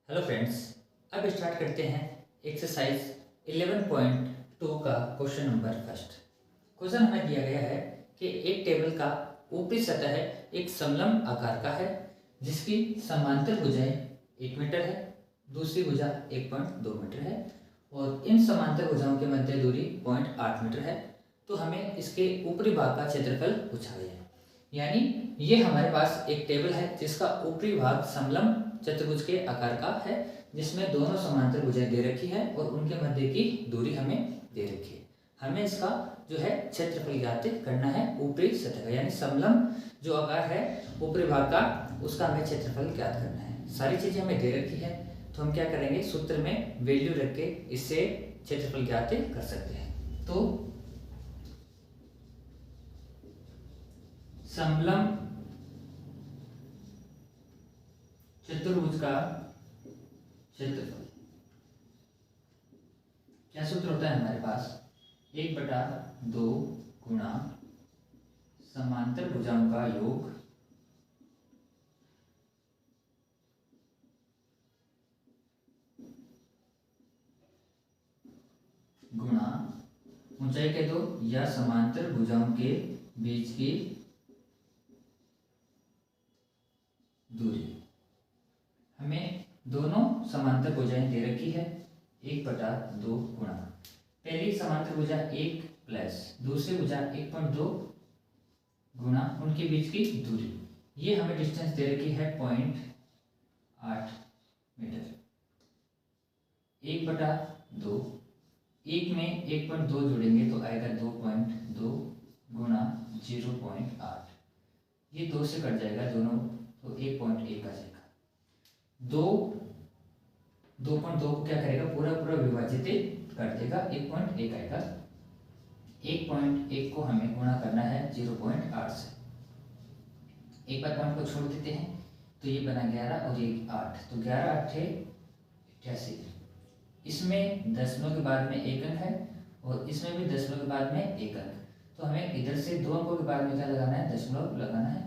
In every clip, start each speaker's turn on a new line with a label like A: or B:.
A: Hello friends, अब start करते हैं एक्सरसाइज 11.2 का क्वेश्चन नंबर फर्स्ट। क्वेश्चन हमें दिया गया है कि एक टेबल का ऊपरी सतह एक समलंब आकार का है जिसकी समांतर भुजाएं 1 मीटर है, दूसरी भुजा 1.2 मीटर है और इन समांतर भुजाओं के मध्य दूरी 0.8 मीटर है। तो हमें इसके ऊपरी भाग का क्षेत्रफल पूछा गया है। यानी ये हमारे पास एक टेबल है जिसका ऊपरी भाग समलंब चतुर्भुज के आकार का है जिसमें दोनों समांतर भुजाएं दे रखी है और उनके मध्य की दूरी हमें दे रखी है। हमें इसका जो है क्षेत्रफल ज्ञात करना है ऊपरी सतह का, यानी समलंब जो आकार है ऊपरी भाग का उसका हमें क्षेत्रफल ज्ञात करना है। सारी चीजें हमें दे रखी है तो हम क्या करेंगे, सूत्र में वैल्यू रख के इससे क्षेत्रफल ज्ञात कर सकते हैं। तो समलंब चतुर्भुज का क्षेत्रफल क्या सूत्र होता है हमारे पास, 1/2 गुणा समांतर भुजाओं का योग गुणा ऊंचाई कह दो या समांतर भुजाओं के बीच की दूरी। हमें दोनों समांतर भुजाएं दे रखी है 1/2 गुणा पहली समांतर भुजा 1 प्लस दूसरी भुजा 1.2 गुणा उनके बीच की दूरी। ये हमें डिस्टेंस दे रखी है 0.8 मीटर। 1/2 एक में 1.2 जोड़ेंगे तो आएगा 2.2 गुणा 0.8। ये 2 से कट जाएगा दोनों तो 1.1 आ जाएगा। 2.2 को क्या करेगा, पूरा पूरा विभाजित कर देगा, 1.1 आएगा। 1.1 को हमें गुणा करना है 0.8 से। एक बार पॉइंट को छोड़ देते हैं तो ये बना 11 और ये 8, तो 11 8 88। इसमें दशमलव के बाद में एक अंक है और इसमें भी दशमलव के बाद में एक अंक, तो हमें इधर से 2 अंकों के बाद में क्या लगाना है, दशमलव लगाना है।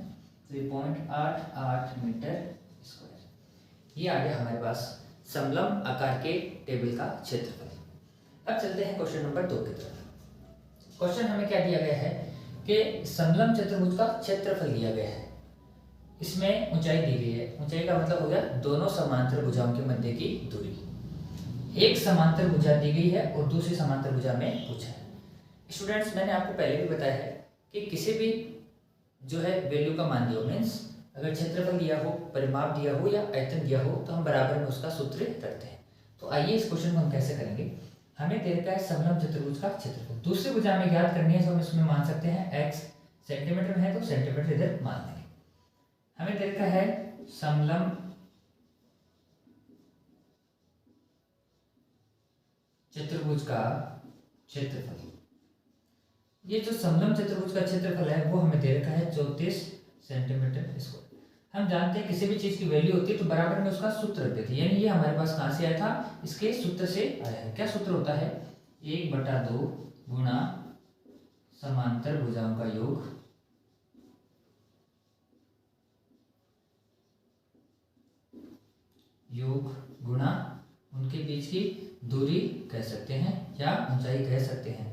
A: तो ये 0.88 मीटर स्क्वायर ये आ गया हमारे पास समलंब आकार के टेबल का क्षेत्रफल। अब चलते हैं क्वेश्चन नंबर 2 की तरफ। क्वेश्चन हमें क्या दिया गया है कि समलंब चतुर्भुज का क्षेत्रफल दिया गया है। इसमें ऊंचाई दी गई है, ऊंचाई का मतलब हो गया दोनों समांतर भुजाओं के मध्य की दूरी। एक समांतर भुजा दी गई है और दूसरी समांतर भुजा में पूछा है। स्टूडेंट्स, मैंने आपको पहले भी बताया है कि किसी भी जो है वैल्यू का मान दिया, मीन्स अगर क्षेत्रफल दिया हो, परिमाप दिया हो या आयतन दिया हो तो हम बराबर में उसका सूत्र रखते हैं। तो आइए इस क्वेश्चन को हम कैसे करेंगे। हमें दे रखा है समलंब चतुर्भुज का क्षेत्रफल, दूसरी भुजा हमें ज्ञात करनी है तो हम इसमें मान सकते हैं x सेंटीमीटर में है तो सेंटीमीटर इधर मान देंगे। हमें दे रखा है समलंब चतुर्भुज का क्षेत्रफल। ये जो समलंब चतुर्भुज का क्षेत्रफल है वो हमें दे रखा है 34 सेंटीमीटर स्क्वायर। हम जानते हैं किसी भी चीज की वैल्यू होती है तो बराबर में उसका सूत्र रख देते हैं, यानी ये हमारे पास कहां से आया था, इसके सूत्र से आया है। क्या सूत्र होता है, 1/2 गुणा समांतर भुजाओं का योग गुणा उनके बीच की दूरी कह सकते हैं या ऊंचाई कह सकते हैं,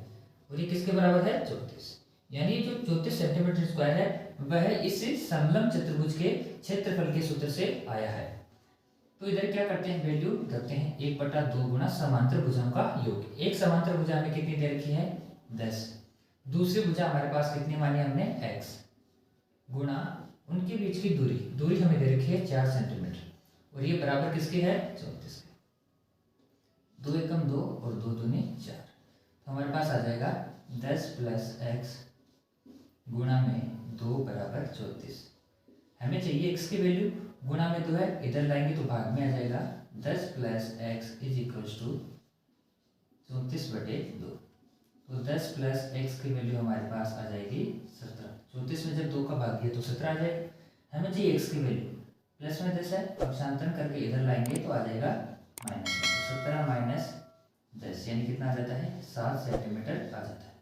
A: और ये किसके बराबर है, 34। यानी जो 34 सेंटीमीटर स्क्वायर है वह इस समलंब चतुर्भुज के क्षेत्रफल के सूत्र से आया है। तो इधर क्या करते हैं, वैल्यू रखते हैं 1/2 गुणा समांतर भुजाओं का योग। एक समांतर भुजा में कितनी दे रखी है, 10। दूसरी भुजा हमारे पास कितनी मानी हमने, x गुणा उनके बीच की दूरी हमें दे रखी है 4 सेंटीमीटर और ये बराबर किसके है, 34 के। 2 एकम 2 और 2 दूनी 4, तो हमारे पास आ जाएगा 10 + x गुणा में 2 बराबर 34। हमें चाहिए x की वैल्यू, गुणा में 2 है, इधर लाएंगे तो भाग में आ जाएगा 10 + x = 34/2। तो 10 + x की वैल्यू हमारे पास आ जाएगी 17। 34 में जब 2 का भाग दिया तो 17 आ जाएगा। हमें चाहिए x की वैल्यू, प्लस में 10 है, अब शांतन करके इधर लाएंगे तो आ जाएगा माइनस में, तो 17 - 10 यानी कितना आ जाता है, 7 सेंटीमीटर आ जाता है।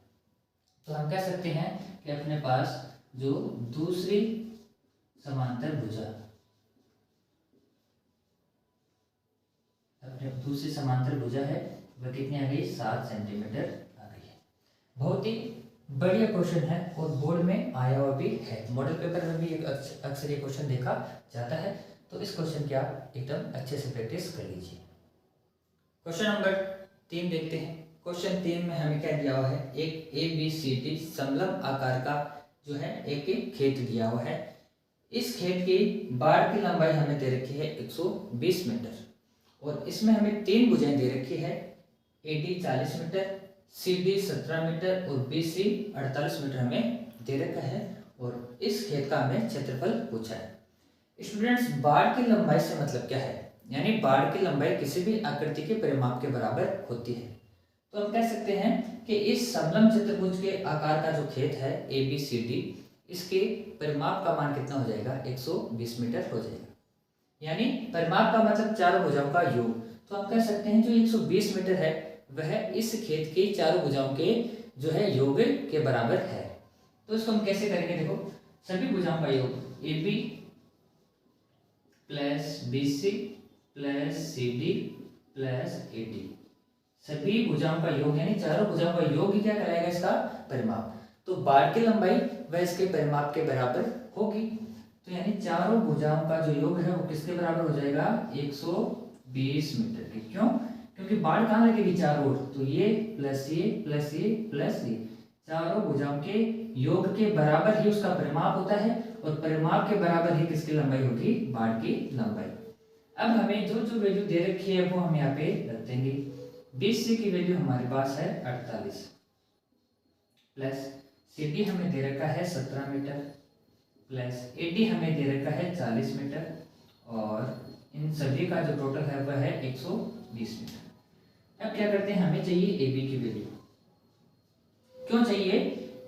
A: तो हम कह सकते हैं कि अपने पास जो दूसरी समांतर भुजा अपने दूसरी समांतर भुजा है वह कितनी आ गई, 7 सेंटीमीटर आ गई है। बहुत ही बढ़िया क्वेश्चन है और बोर्ड में आया हुआ भी है, मॉडल पेपर में भी अक्सर ये क्वेश्चन देखा जाता है। तो इस क्वेश्चन की आप एकदम अच्छे से प्रैक्टिस कर लीजिए। क्वेश्चन नंबर 3 देखते हैं। क्वेश्चन 3 में हमें क्या दिया हुआ है, एक ABCD समलंब आकार का जो है एक खेत दिया हुआ है। इस खेत की बाड़ की लंबाई हमें दे रखी है 120 मीटर और इसमें हमें 3 भुजाएं दे रखी है, AD 40 मीटर, CD 17 मीटर और BC 48 मीटर हमें दे रखा है और इस खेत का हमें क्षेत्रफल पूछा है। स्टूडेंट्स, बाड़ की लंबाई से मतलब क्या है, यानी बाड़ की लंबाई किसी भी आकृति के परिमाप के बराबर होती है। तो हम कह सकते हैं कि इस समलंब चतुर्भुज के आकार का जो खेत है ABCD, इसके परिमाप का मान कितना हो जाएगा, 120 मीटर हो जाएगा। यानी परिमाप का मतलब चारों भुजाओं का योग। तो हम कह सकते हैं जो 120 मीटर है वह इस खेत की चारों भुजाओं के जो है योग के बराबर है। तो इसको हम कैसे करेंगे, देखो सभी भुजाओं का योग AB plus BC plus CD plus AD, सभी भुजाओं का योग यानी चारों भुजाओं का योग ही क्या कहलाएगा, इसका परिमाप। तो बाड़ की लंबाई वह इसके परिमाप के बराबर होगी। तो यानी चारों भुजाओं का जो योग है वो किसके बराबर हो जाएगा, 120 मीटर के। क्यों, क्योंकि बाड़ कहाँ लगेगी, चारों ओर। तो ये प्लस ये प्लस ये प्लस ये, चारों भुजाओं के योग के बराबर ही उसका परिमाप होता है और परिमाप के बराबर ही किसकी लंबाई होगी, बाड़ की लंबाई। अब हमें जो जो वैल्यू दे रखी है वो हम यहाँ पे रख देंगे। BC की वैल्यू हमारे पास है 48 प्लस CD हमें दे रखा है 17 मीटर प्लस AD हमें दे रखा है 40 मीटर और इन सभी का जो टोटल है वह है 120 मीटर। अब क्या करते हैं, हमें चाहिए AB की वैल्यू। क्यों चाहिए,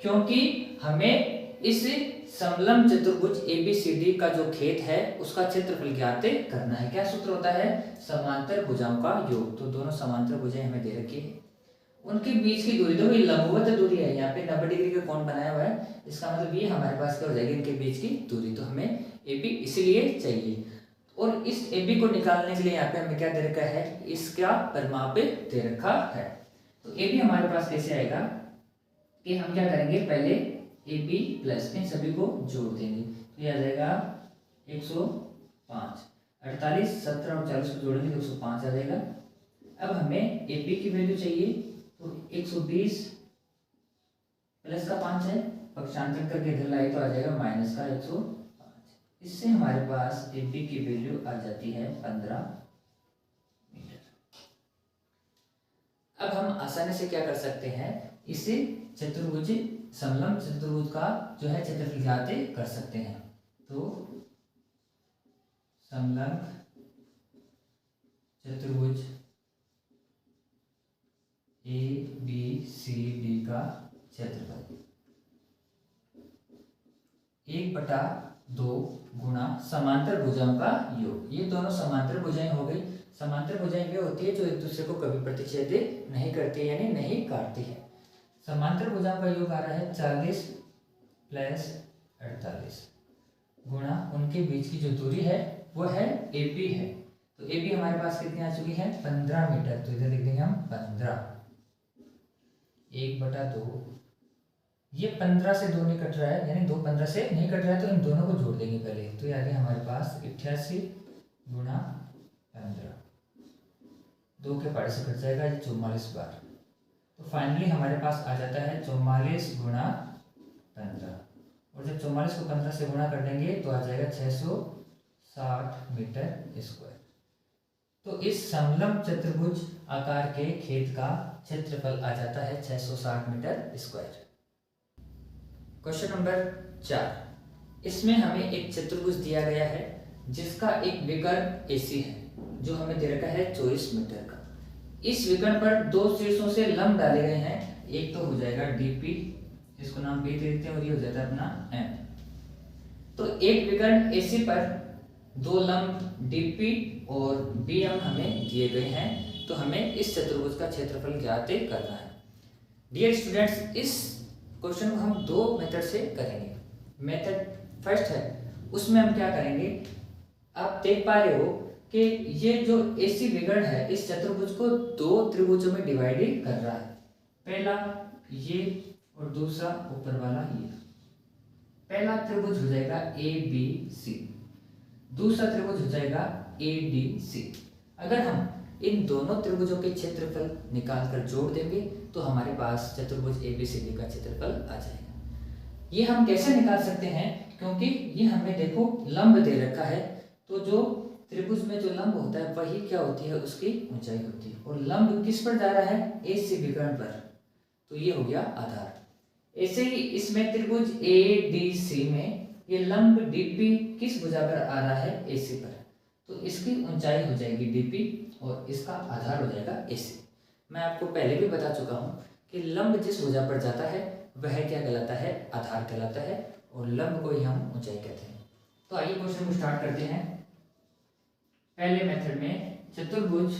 A: क्योंकि हमें इस समलंब चतुर्भुज ABCD का जो खेत है उसका क्षेत्रफल ज्ञात करना है। क्या सूत्र होता है, समांतर भुजाओं का योग। तो दोनों समांतर भुजाएं हमें दे रखी है, उनके बीच की दूरी, देखो ये लंबवत दूरी है, यहाँ पे 90 डिग्री का कोण बनाया हुआ है, इसका मतलब ये हमारे पास क्या हो जाएगी, इनके बीच की दूरी। तो हमें AB इसलिए चाहिए और इस AB को निकालने के लिए यहाँ पे हमें क्या दे रखा है, इसका परिमाप दे रखा है। तो AB हमारे पास कैसे आएगा कि हम क्या करेंगे, पहले AB प्लस इन सभी को जोड़ देंगे। तो ये आ जाएगा 105, 48, 17 और 40 को जोड़ेंगे तो 105 आ जाएगा। अब हमें AB की वैल्यू चाहिए, तो 120 प्लस का 5 है, पक्षांतर करके इधर लाए तो आ जाएगा माइनस का 105। इससे हमारे पास AB की वैल्यू आ जाती है 15 मीटर। अब हम आसानी से क्या कर सकते हैं, इसे चतुर्भुज समलंब चतुर्भुज का जो है क्षेत्रफल ज्ञात कर सकते हैं। तो समलंब चतुर्भुज ABCD का क्षेत्रफल 1/2 गुणा समांतर भुजाओं का योग। ये दोनों समांतर भुजाएं हो गई। समांतर भुजाएं वे होती है जो एक दूसरे को कभी प्रतिच्छेद नहीं करती यानी नहीं काटती है। समांतर भुजाओं का योग आ रहा है 40 प्लस 48 गुणा उनके बीच की जो दूरी है वो है AB है। तो AB हमारे पास कितनी आ चुकी है, 15 मीटर। तो इधर लिख देंगे हम 15, 1/2। ये 15 से 2 नहीं कट रहा है, यानी 2 15 से नहीं कट रहा है, तो इन दोनों को जोड़ देंगे पहले। तो ये आ गया हमारे पास 88 गुणा 15, 2 के पारे से कट जाएगा, ये 44 बार। तो फाइनली हमारे पास आ जाता है 44 गुणा 15 और जब 44 को 15 से गुणा कर देंगे तो आ जाएगा 660 मीटर स्क्वायर। तो इस समलंब चतुर्भुज आकार के खेत का क्षेत्रफल आ जाता है 660 मीटर स्क्वायर। क्वेश्चन नंबर 4, इसमें हमें एक चतुर्भुज दिया गया है जिसका एक विकर्ण AC है जो हमें दे रखा है 24 मीटर का। इस विकर्ण पर 2 शीर्षों से लंब डाले गए हैं, एक तो हो जाएगा DP, इसको नाम P दे देते हैं, और ये हो जाता है अपना M। तो एक विकर्ण AC पर 2 लंब DP और BM हमें दिए गए हैं, तो हमें इस चतुर्भुज का क्षेत्रफल ज्ञात करना है। डियर स्टूडेंट्स, इस क्वेश्चन को हम 2 मेथड से करेंगे। मेथड फर्स्ट है, उसमें हम क्या करेंगे, आप देख पा रहे हो कि ये जो AC विकर्ण है इस चतुर्भुज को दो त्रिभुजों में डिवाइड कर रहा है। पहला ये और दूसरा ऊपर वाला ये। पहला त्रिभुज हो जाएगा ABC, दूसरा त्रिभुज हो जाएगा ADC। अगर हम इन दोनों त्रिभुजों के क्षेत्रफल निकाल कर जोड़ देंगे तो हमारे पास चतुर्भुज ABCD का क्षेत्रफल आ जाएगा। ये हम कैसे निकाल सकते हैं, क्योंकि ये हमें देखो लंब दे रखा है, तो जो त्रिभुज में जो लंब होता है वही क्या होती है, उसकी ऊंचाई होती है। और लंब किस पर जा रहा है, AC विकर्ण पर, तो ये हो गया आधार। ऐसे ही इसमें त्रिभुज ADC में ये लंब DP किस भुजा पर आ रहा है, AC पर, तो इसकी ऊंचाई हो जाएगी DP और इसका आधार हो जाएगा AC। मैं आपको पहले भी बता चुका हूँ कि लंब जिस भुजा पर जाता है वह क्या कहलाता है, आधार कहलाता है, और लंब को ही हम ऊंचाई कहते हैं। तो आइए क्वेश्चन को स्टार्ट करते हैं। पहले मेथड में चतुर्भुज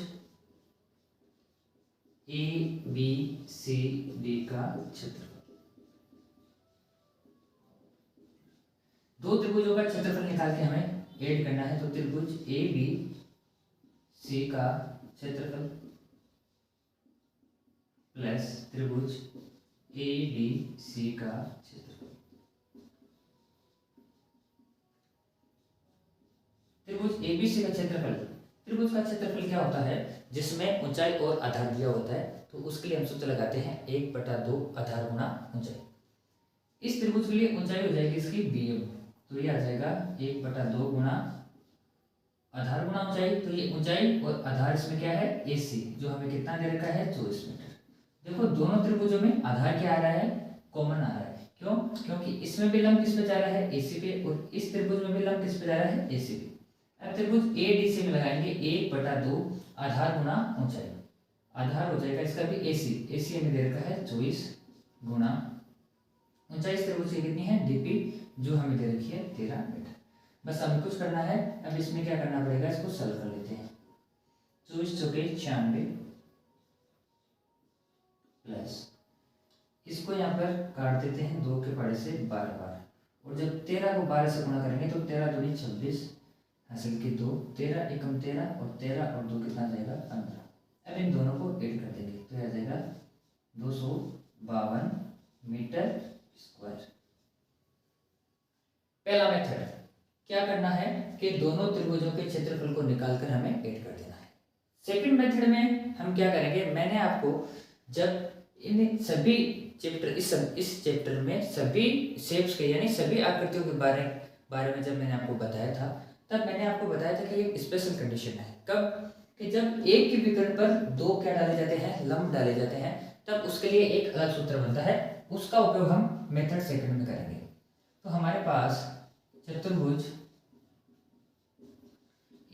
A: ABCD का क्षेत्रफल, दो त्रिभुजों का क्षेत्रफल निकाल के हमें ऐड करना है। तो त्रिभुज ABC का क्षेत्रफल प्लस त्रिभुज ADC का क्षेत्रफल। त्रिभुज ABC का क्षेत्रफल, त्रिभुज का क्षेत्रफल क्या होता है, जिसमें ऊंचाई और आधार दिया होता है, तो उसके लिए हम सूत्र लगाते हैं 1/2 आधार गुना ऊंचाई। इस त्रिभुज के लिए ऊंचाई हो जाएगी इसकी BM, तो ये आ जाएगा 1/2 गुना आधार गुना ऊंचाई। तो ये ऊंचाई और आधार इसमें क्या है, AC, जो हमें कितना दे रखा है, 24 मीटर। देखो दोनों त्रिभुजों में आधार क्या आ रहा है, कॉमन आ रहा है। क्यों, क्योंकि इसमें भी लंब किस पे जा रहा है, AC पे, और इस त्रिभुज में भी लंब किस पे जा रहा है, AC पे। अब त्रिभुज ADC में लगाएंगे 1/2 आधार गुना ऊंचाई। आधार हो जाएगा इसका भी AC हमें दे रखा है 24 गुना ऊंचाई। इस त्रिभुज की कितनी है, DP, जो हमें दे रखी है 13 मीटर। बस हमें कुछ करना है, अब इसमें क्या करना पड़ेगा, इसको सॉल्व कर लेते हैं। 24 चौके 96 प्लस इसको यहाँ पर काट देते हैं 2 के पहाड़े से 12 बार, और जब 13 को 12 से गुणा करेंगे तो 13 दूनी 26 हासिल की 2, 13 एकम 13 और 13 और 2 कितना जाएगा 15। अब इन दोनों को ऐड कर देंगे तो यह जाएगा 252 मीटर स्क्वायर। पहला मेथड क्या करना है कि दोनों त्रिभुजों के क्षेत्रफल को निकालकर हमें ऐड कर देना है। सेकंड मेथड में हम क्या करेंगे, मैंने आपको जब इन सभी चैप्टर इस चैप्टर में सभी शेप्स के यानी सभी आकृतियों के बारे में जब मैंने आपको बताया था, तब मैंने आपको बताया था कि एक स्पेशल कंडीशन है। कब, कि जब एक के विकर्ण पर दो क्या डाले जाते हैं, लंब डाले जाते हैं, तब उसके लिए एक अलग सूत्र बनता है। उसका उपयोग हम मेथड सेकंड में करेंगे। तो हमारे पास चतुर्भुज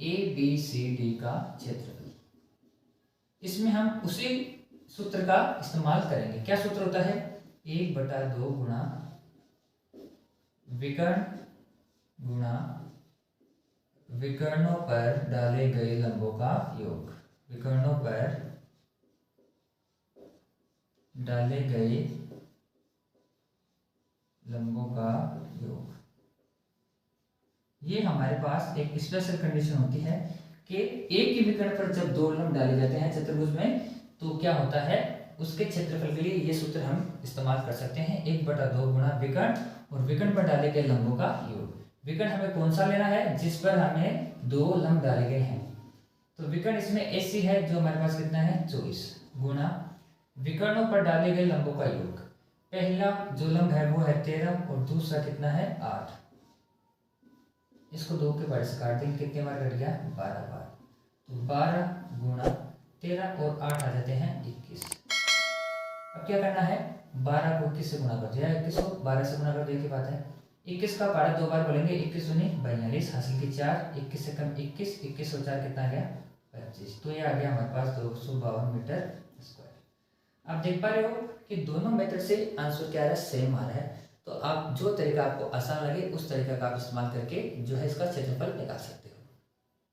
A: ABCD का क्षेत्रफल, इसमें हम उसी सूत्र का इस्तेमाल करेंगे। क्या सूत्र होता है, 1/2 गुणा विकर्ण गुणा विकर्णों पर डाले गए लंबों का योग। विकर्णों पर डाले गए लंबों का योग। ये हमारे पास एक स्पेशल कंडीशन होती है कि एक ही विकर्ण पर जब दो लंब डाले जाते हैं चतुर्भुज में, तो क्या होता है, उसके क्षेत्रफल के लिए ये सूत्र हम इस्तेमाल कर सकते हैं, 1/2 गुणा विकर्ण और विकर्ण पर डाले गए लंबों का योग। विकर्ण हमें कौन सा लेना है, जिस पर हमें दो लंब डाले गए हैं। तो विकर्ण इसमें AC है, जो हमारे पास कितना है 24 गुणा विकर्णों पर डाले गए लंबों का योग। पहला जो लंब है वो है 13 और दूसरा कितना है 8। इसको 2 के बार से काट देंगे, कितने बार कट गया 12 बार। तो 12 गुणा 13 और 8 आ जाते हैं 21। अब क्या करना है, 12 को 21 से गुणा कर दिया, 21 को 12 से गुणा कर दिया की बात है। 21 का पारा 2 बार बोलेंगे, 21 दूनी 42 हासिल की 4, 21 से कम 21, 21 और 4 कितना आ गया 25। तो ये आ गया हमारे पास 252 मीटर स्क्वायर। आप देख पा रहे हो कि दोनों मेथड से आंसर क्या आ रहा है, सेम आ रहा है। तो आप जो तरीका आपको आसान लगे उस तरीका का आप इस्तेमाल करके जो है इसका क्षेत्रफल निकाल सकते हो।